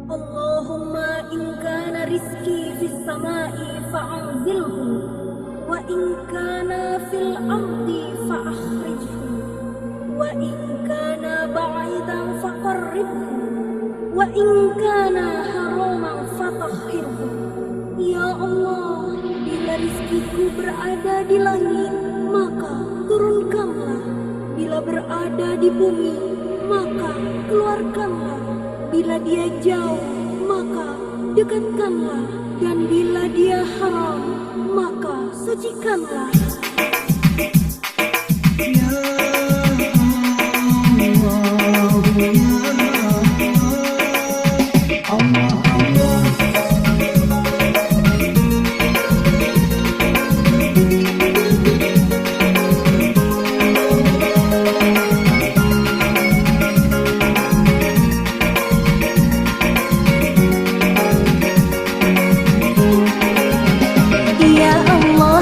Allahumma in kana rizki fis samai fa'anzilhu wa in kana fil ardi fa'akhrijhu wa in kana ba'idan faqarribhu wa in kana haraman fatahhirhu. Ya Allah, bila rizkiku berada di langit, maka turunkanlah. Bila berada di bumi, maka keluarkanlah. Bila dia jauh, maka dekatkanlah. Dan bila dia haram, maka sucikanlah.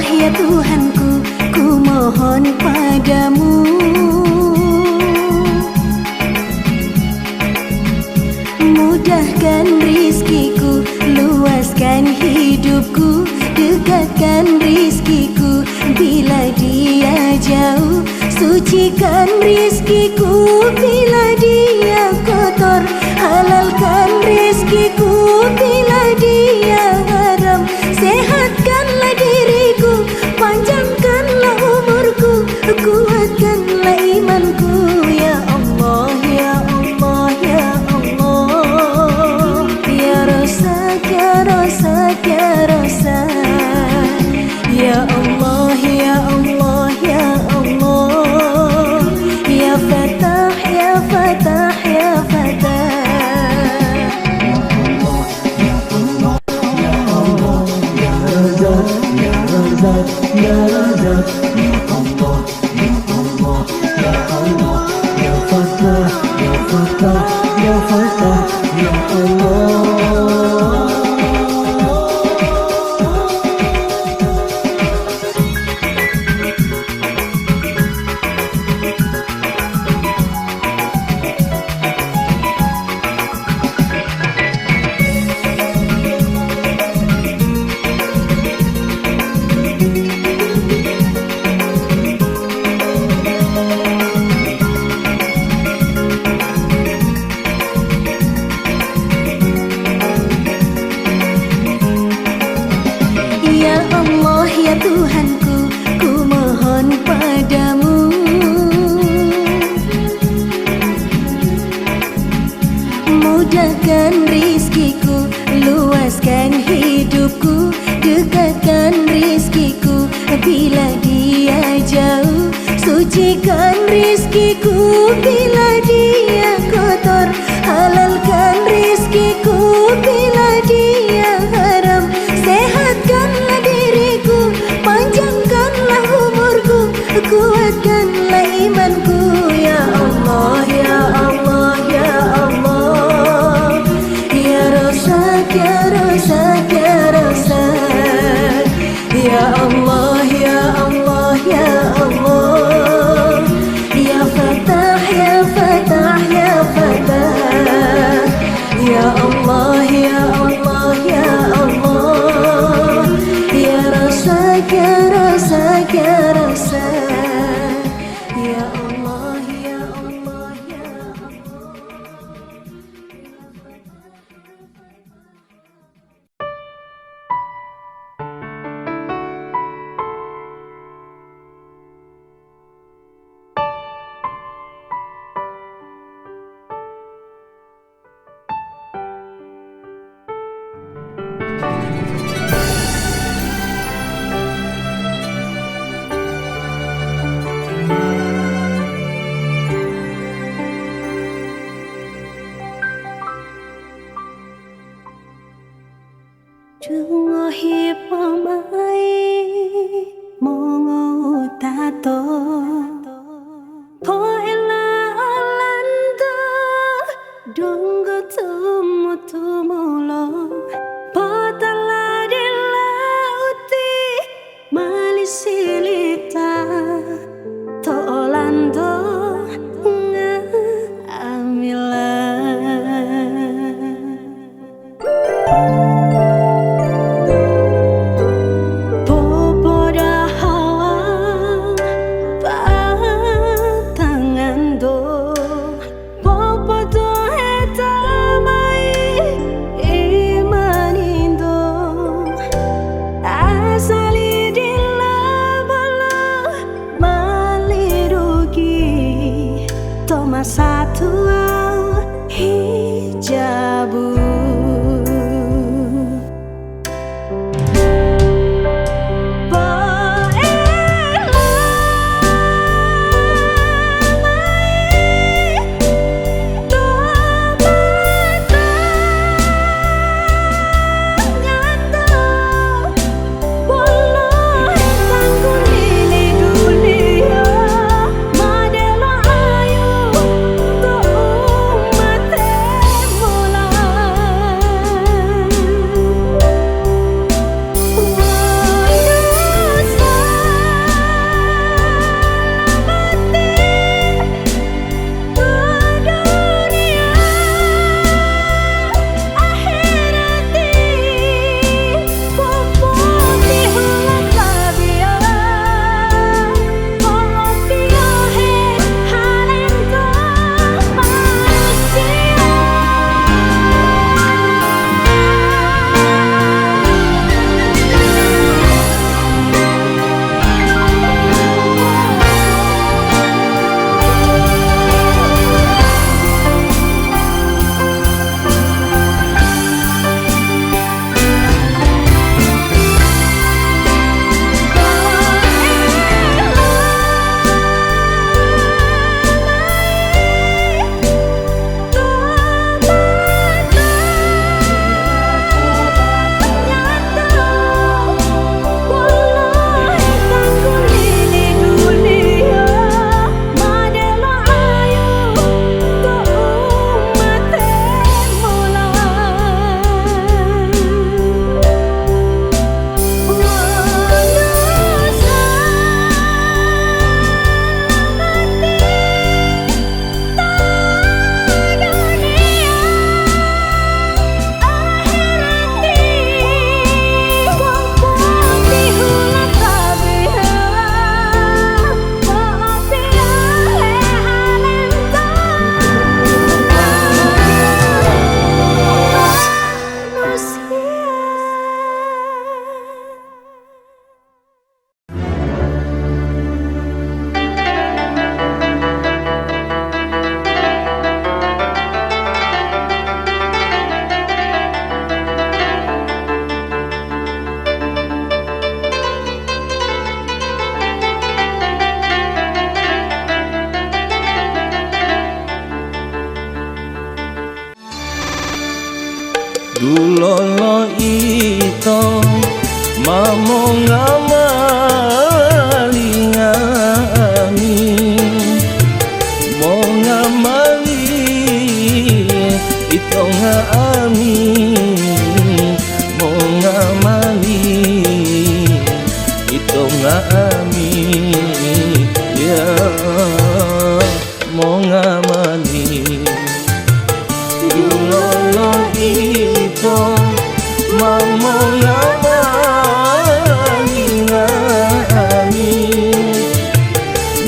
Ya Tuhanku, ku mohon padamu, mudahkan rizkiku, luaskan hidupku, dekatkan rizkiku. Bila dia jauh, sucikan rizkiku. Bila dia kotor, halalkan rizkiku. Bila dia haram, sehatkanlah diriku, panjangkanlah umurku, kuatkanlah imanku. Ya Allah, ya Allah, ya Allah, ya Rasak, ya Rasak, ya Rasak. Ya Allah, ya Allah, ya Allah, ya Fatah, ya Fatah, ya Fatah. Ya Razak, ya Allah, ya Allah, ya Allah, ya Fatah, ya Fatah, ya Fatah, ya Allah. Ya Allah, ya Tuhanku, ku mohon padamu, mudahkan rizkiku, luaskan hidupku, dekatkan rizkiku. Bila dia jauh, sucikan rizkiku. Bila dia kotor, halalkan rizkiku. Bila dia haram, sehatkanlah diriku, panjangkanlah umurku, kuatkanlah imanku. Ya Allah, ya Allah, ya Allah, ya Rasak, ya Rasak, ya Rasak. Ya Allah, ya Allah, ya Allah, ya Fatah. satu hijabu. Dulolo ito mamo ngamali ngami mo ngamali ito ngami mo ngamali ito ngami ya mo ngamali dulolo ito mamo ngamali ngami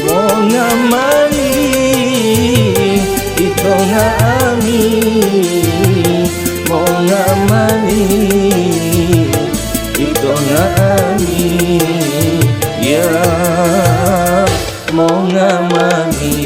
mo ngamali ito ngami mo ngamali ito ngami ya mo ngamali.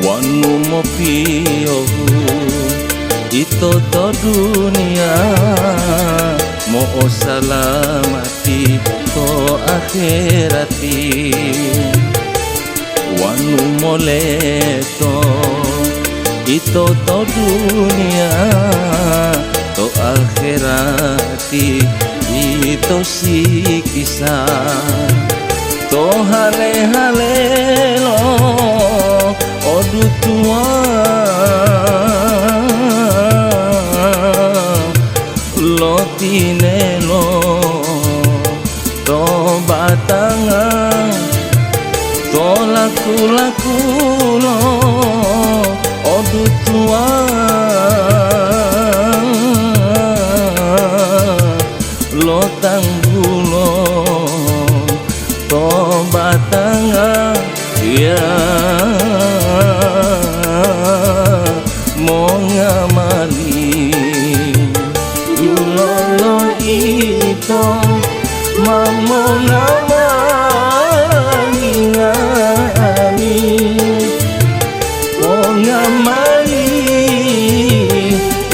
Wanu mopiyohu ito to dunia mo salamati to akhirati wanu moleto ito to dunia to akhirati ito si kisah to hale-hale lo odu tua lo tinelo to batanga to laku-laku lo odu tua lo tanggulo to tobat tangan ya mau ngamali dulolo itu mau ngamali ngami mau ngamali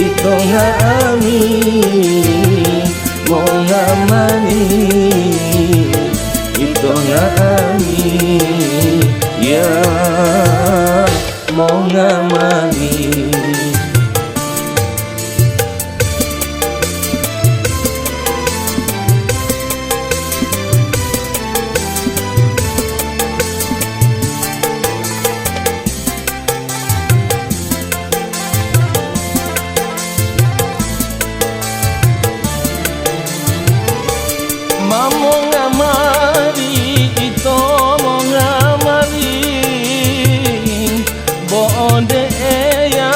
itu ngami mau ngamali itu ngami ya mau ngamali mau ngamali itu mau ngamali bonde ya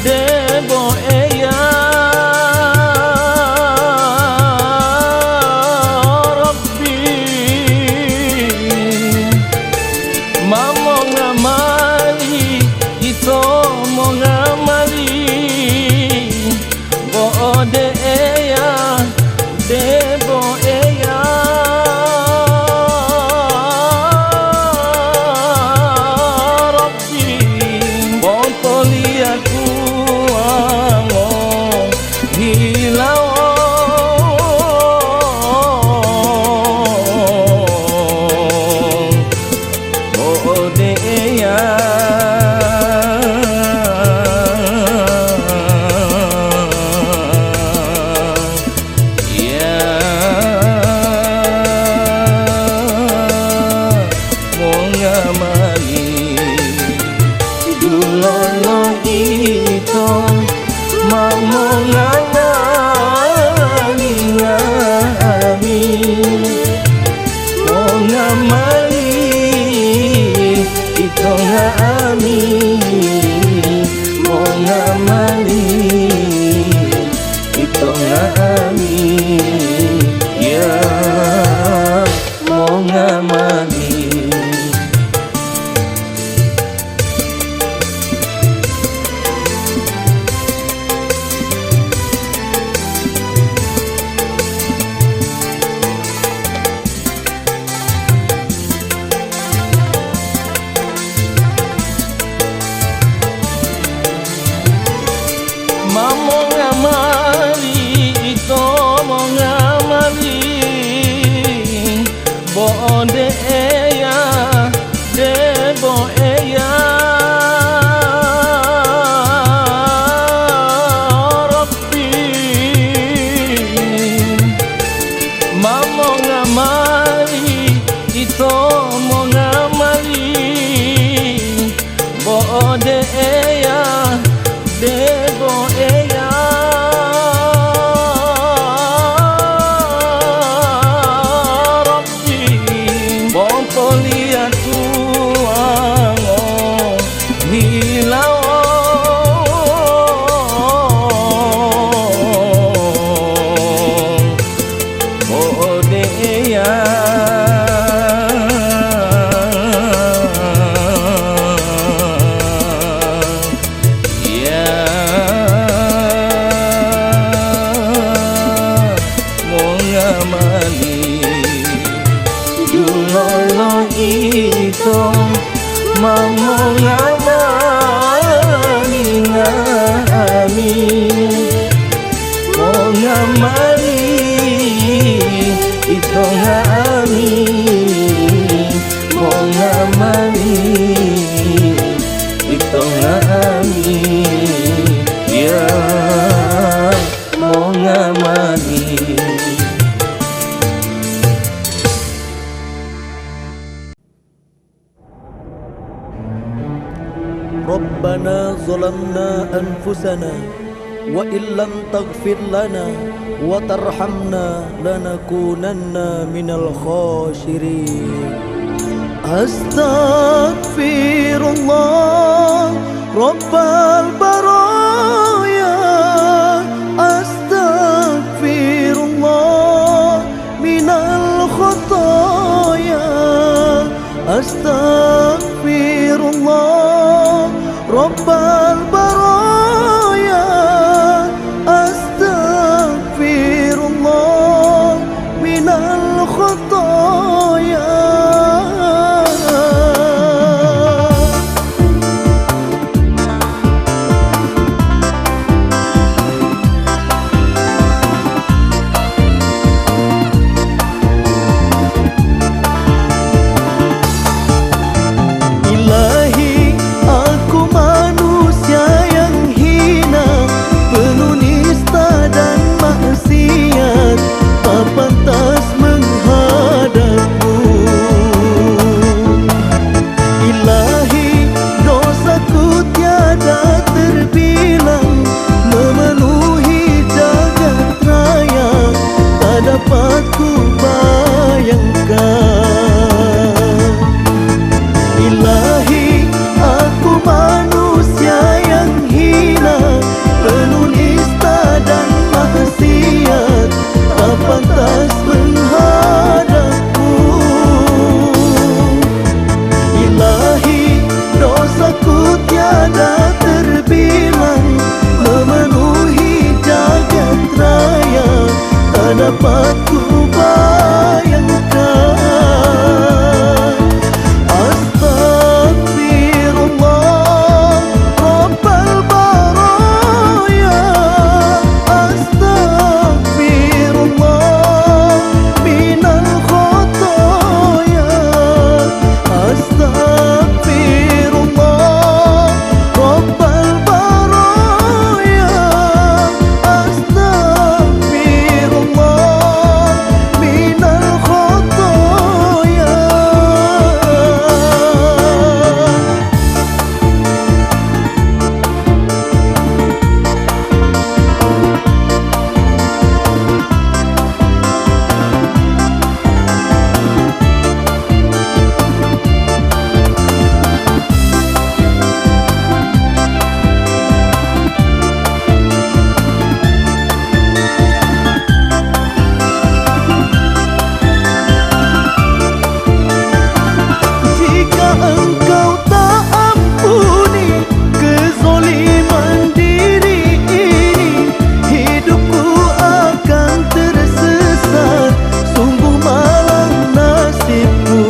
debo ya Rabbi mau ngamali itu mau ngamali bonde ya debo mau ngamali itu mau ngamali bonde ya debo ya Rabbi mau ngamali itu mau ngamali bonde ya debo ya Rabbi bonto lihat tuang hilau bode ya itu mau ngamali ngami mau ngamali itu ngami mau ngamali itu ngami ya mau ngamali ربنا ظلمنا أنفسنا وإن لم تغفر لنا وترحمنا لنكونن من الخاسرين أستغفر الله رب البرايا أستغفر الله من الخطايا Astaghfirullah Rabbal baraya. Astaghfirullah minal khataya. Ilahi, aku manusia yang hina, penuh nista dan maksiat, tak pantas menghadapmu. Ilahi, dosaku tiada terbilang, memenuhi jagat raya, tak dapat ku bayangkan. Ilahi, aku manusia yang hina, penuh nista dan maksiat, tak pantas menghadapmu. Ilahi, dosaku tiada terbilang, memenuhi jagat raya, tak dapat ku bayangkan. Astaghfirullah Rabbal baraya. Astaghfirullah minal khataya. Astaghfirullah Rabbal baraya. Astaghfirullah minal khataya. Jika engkau tak ampuni kezaliman diri ini, hidupku akan tersesat, sungguh malang nasibku.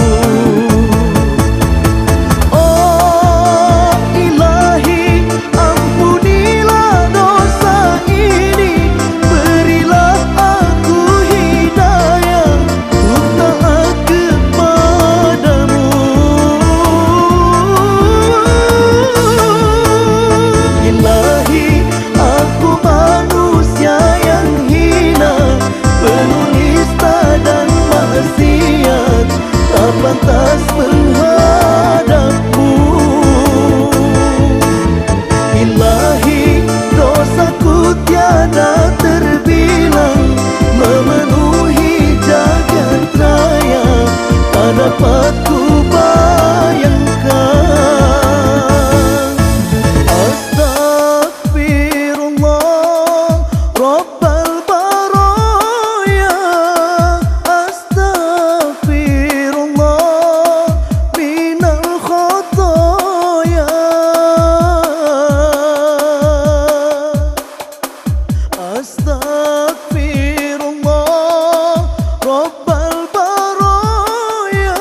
Oh Ilahi, ampunilah dosa ini, berilah aku hidayah untuk taat kepadamu. Ilahi, aku manusia yang hina, penuh nista dan maksiat, tak pantas menghadapmu. Ilahi, dosaku tiada terbilang, memenuhi jagat raya, tak dapat ku bayangkan. Astaghfirullah Rabbal baraya. Astaghfirullah minal khataya. Astaghfirullah Rabbal baraya.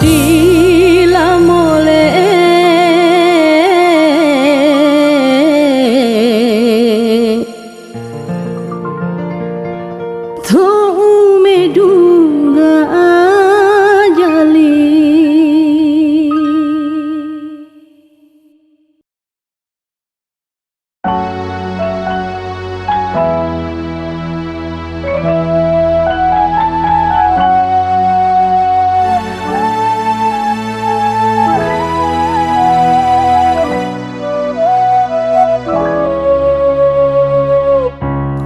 dilamole tu medunga ajali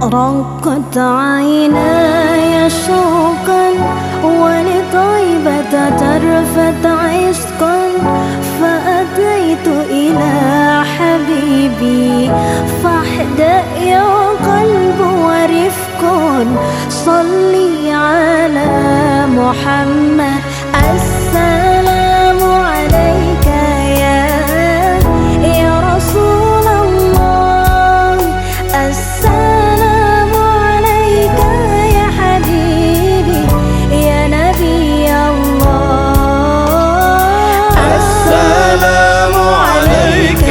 رقت عيناي شوقا ولطيبة ترفت عشقا فأتيت إلى حبيبي فاحدأ يا قلب ورفق صلي على محمد السلام عليك يا رسول الله السلام عليك يا حبيبي يا نبي الله السلام عليك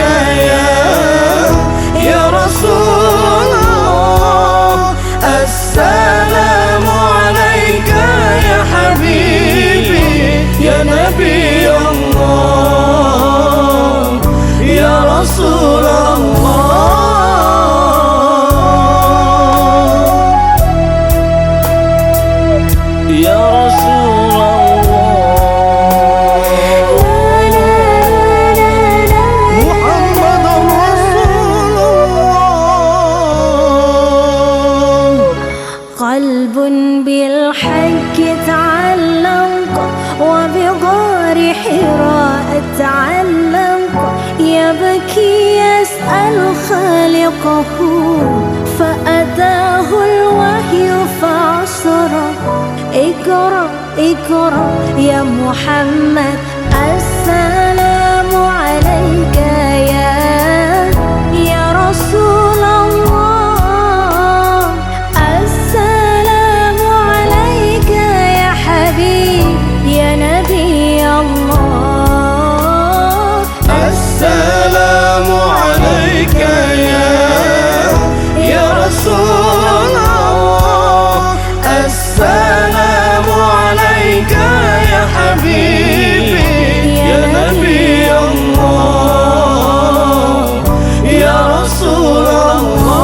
يا رسول الله السلام عليك يا حبيبي يا نبي الله يا رسول الله يا رسول الله محمد رسول الله قلب بالحق تعلق وبغار حراء تعلق يبكي يسأل خالقه فأتاه الوحي فعصره اقرأ اقرأ يا محمد السلام عليك يا رسول الله السلام عليك يا حبيب يا نبي الله السلام عليك يا رسول الله السلام عليك يا حبيبي يا نبي الله يا رسول الله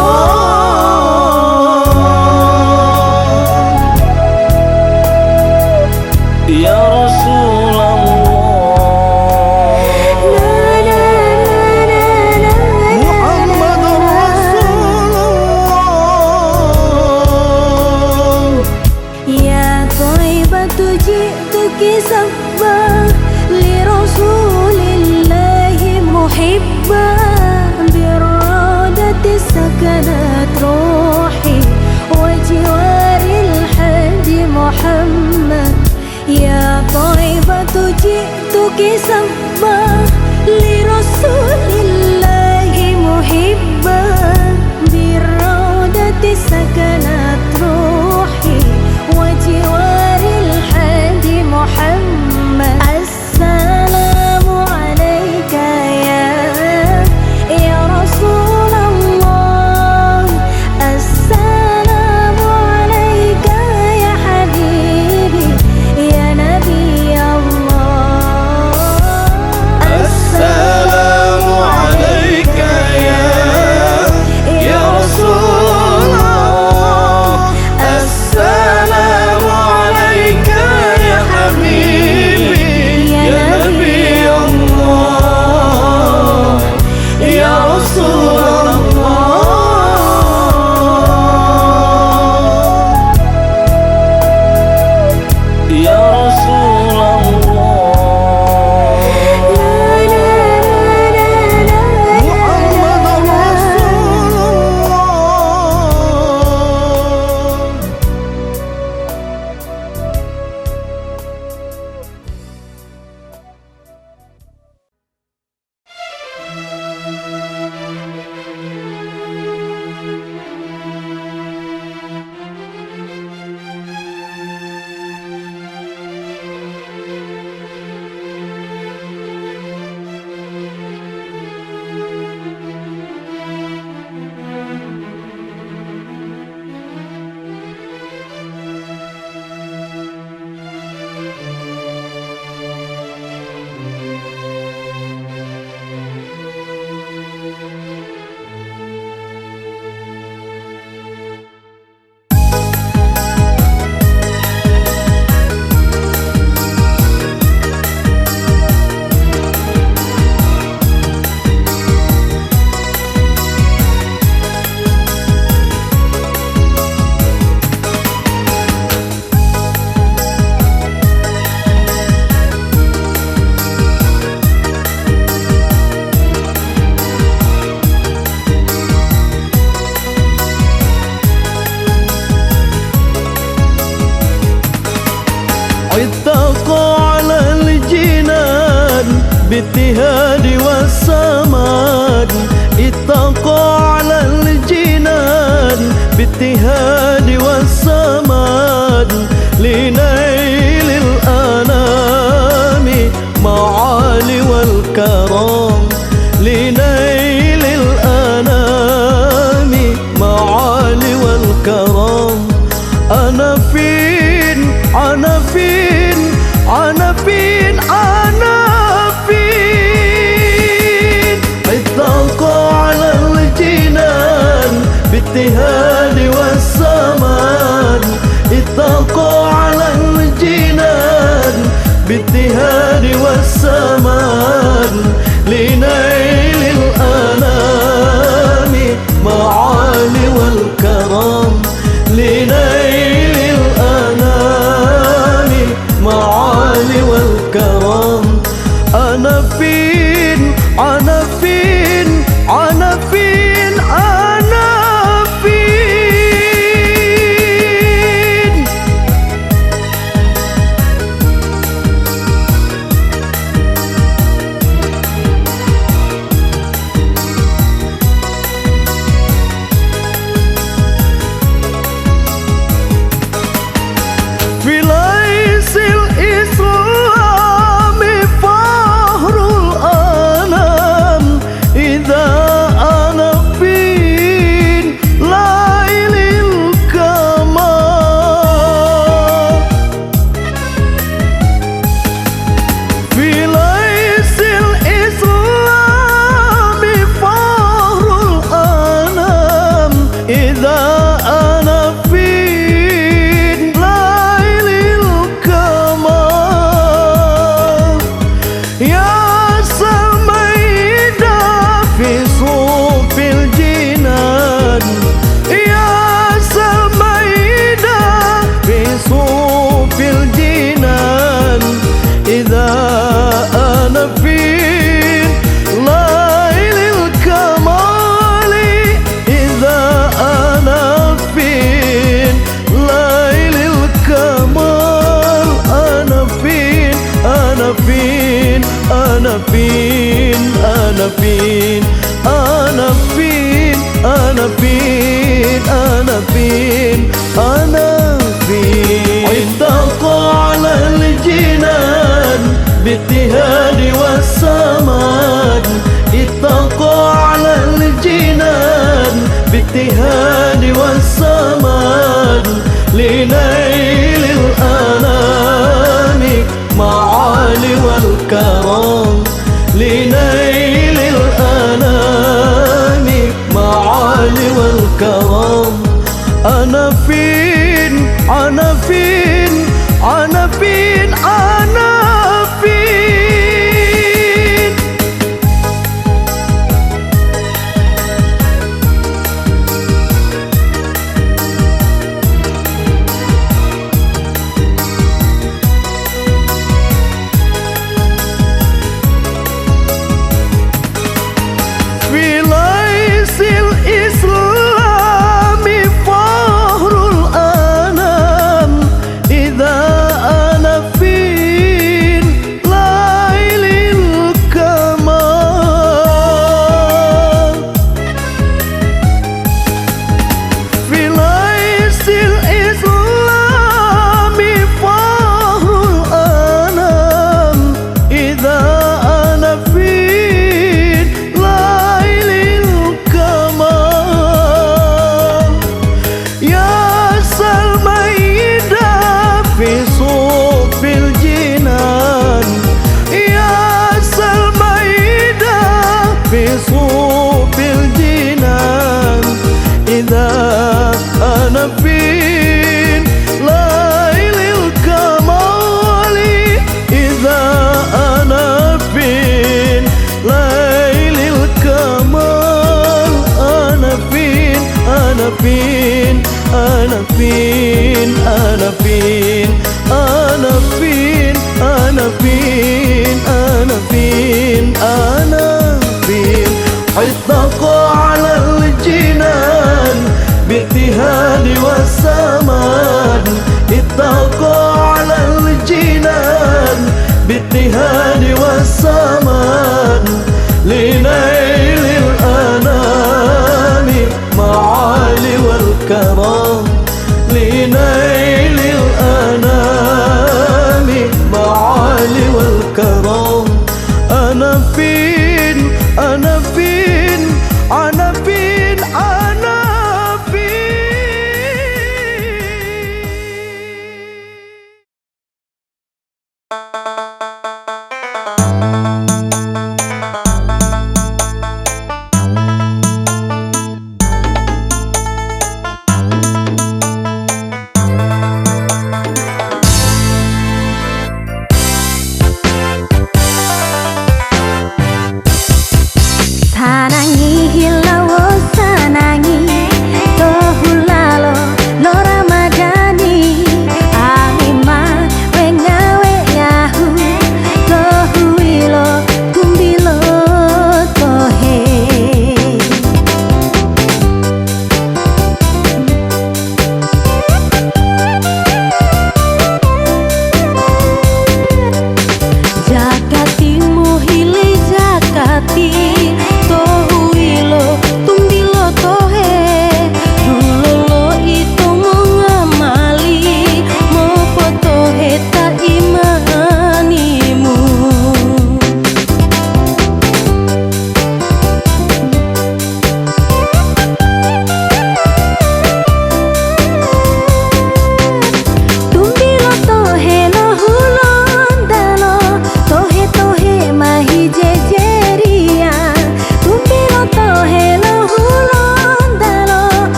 يا رسول محمد رسول الله يا طيبة جئتك سبا لرسول الله محبا برادة سكنت روحي وجوار الحج محمد يا طيبة جئتك سبا لرسول الله محبا بالروضة سكنت روحي وجوار الحج محمد السلام عليك يا رسول الله السلام عليك يا حبيبي يا نبي الله السلام باجتهاد والسمان لنيل الأنام معالي والكرم لنيل الأنام معالي والكرم أنا فين أنا فين أنا فين أنا فين في ليس الإسلام فهر الأنام إذا أنا فين ليل الكمال في ليس الإسلام فهر الأنام إذا أنا فين ليل الكمال يا سميدة في صوف الجنان يا سميدة في صوف الجنان إذا أنا فين ليل الكمال إذا أنا فين ليل الكمال أنا فين أنا فين أنا فين أنا فين أنا فين أنا فين أنا فين أنا فين عندك على الجنان باجتهاد والسمان اتقوا على الجنان باجتهاد والسمان لنيل الأنام معالي والكرم لنيل الأنام معالي والكرم أنا فين أنا فين أنا فين أنا فين في ليس الإسلام فهر الأنام إذا أنا فين ليل الكمال في ليس الإسلام فهر الأنام إذا أنا فين ليل الكمال يا سلميدة في صوف الجنان يا سلميدة في صوف الجنان إذا أنا فين ليل الكمال إذا أنا فين ليل الكمال أنا فين أنا فين أنا فين أنا فين أنا فين أنا فين أنا فين أنا فين اتقوا على الجنان باجتهاد والسمان اتقوا على الجنان باجتهاد والسمان لنيل الأنام معالي والكرم لنيل الأنام معالي والكرم أنا فين أنا فين أنا فين أنا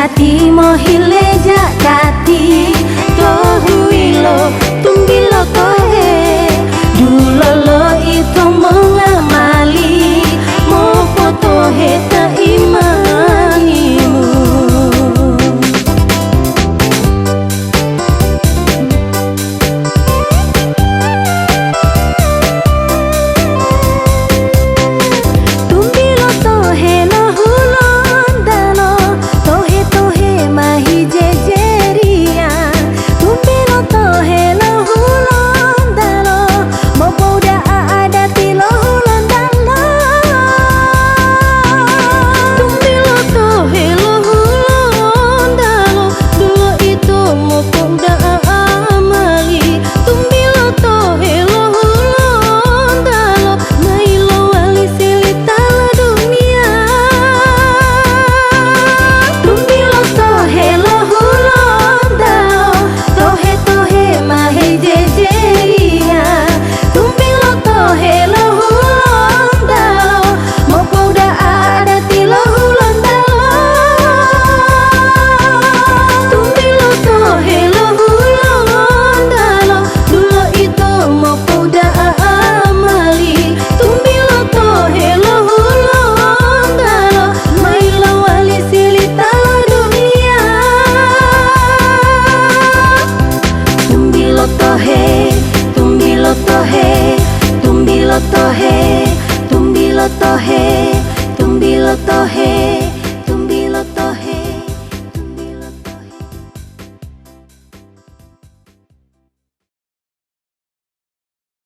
Jati mohile jakati tohuilo tumbilo tohe dulolo itu mengamali mau fotohe tak imanimu. Tumbilo tohe no hulon dalo tohe tohe mahi jejeria. Tumbilo tohe no hulon dalo mau poda ada tilo hulon dalo. Tumbilo tohe lo hulon dalo dulu itu mau poda amali. Tumbilo tohe lo hulon dalo mailo wali silita la dunia. Tumbilo tohe lo hulon dalo tohe tohe mahe jejeria. Tumbilo tohe lo hulon dalo mau poda ada tilo hulon dalo. Tumbilo tohe lo hulon dalo dulu itu mau poda amali. Tumbilo tohe lo hulon dalo mailo wali silita la dunia. Tumbilo tohe, tumbilo tohe, tumbilo tohe, tumbilo tohe, tumbilo tohe.